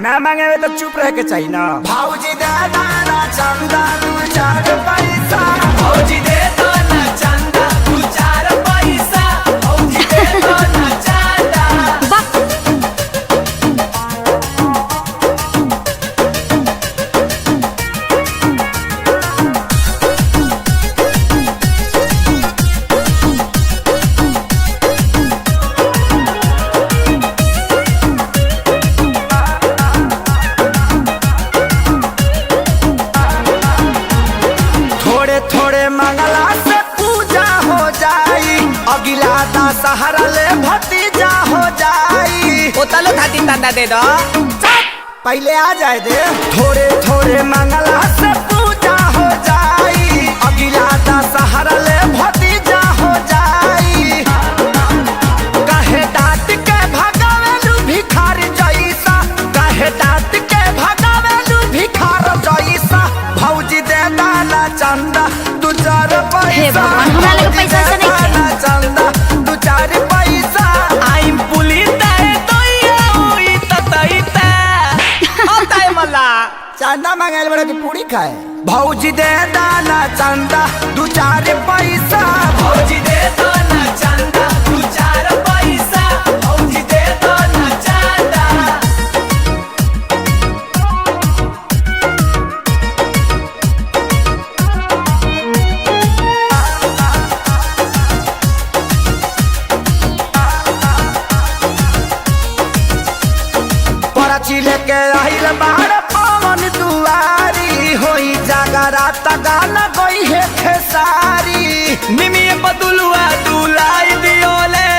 ना मांगे तो चुप रह के चाहिए ना। भौजी दे दाना चंदा तू 4 पैसा, भौजी दे दाना चंदा तू 4 पैसा, भौजी दे दाना चंदा। थोड़े थोड़े मंगला से पूजा हो जाई, अगिला दशहरा ले भतीजा हो जाई। ओ तलो थाती तंदा दे दो। पहले आ जाए दे। थोड़े थोड़े मंगला से पूजा हो जाई, अगिला दशहरा ले भतीजा हो जाई। कहे डांट के भगावेलू भिखार जैसा, कहे डांट के भगावेलू भिखार जैसा। भौजी दे दाना चंदा तू 4 पैसा, हे भगवान, हमरा लगे पैसा से नहीं थे। दाना चंदा तू 4 पैसा। आइम पुलिस दे तो ये हुई ततईता। ओ ताई मल्ला चंदा मांगे बड़ा की पूरी खाए। भौजी दे दाना चंदा तू 4 पैसा, भौजी दे दाना चंदा तू 4 पैसा, भौजी दे दाना चंदा। पर्ची लेके आइल बाहर पवन दुआरी, होई जागरात गाना गई है खेसारी। मिमी बदुलुआ दुलाई दियोले।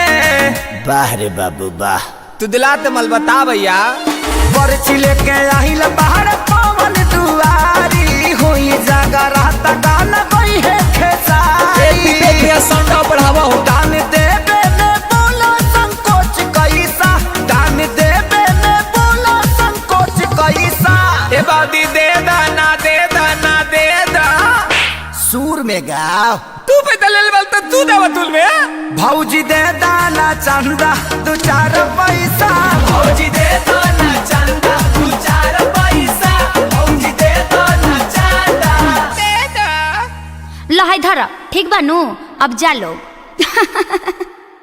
बाह रे बाबू बाह। तू दिलाते मल बता भैया। पर्ची लेके आइल बाहर पवन दुआरी, होई जागरात गाना गई है खेसारी। साउंड बढ़ावा हो। दान देवे में बोला संकोच कैसा, दान देवे में बोला संकोच कैसा। ए बादी दे दाना दे दाना दे दा। सूर में गाओ। तू पे दलेल बल तो तू दे वतुल में। भौजी दे दाना चंदा तू 4 पैसा, भौजी दे दाना चंदा तू 4 पैसा, भौजी दे दाना चंदा। दे दा। लहाई धर ठीक बानू अब जा लो।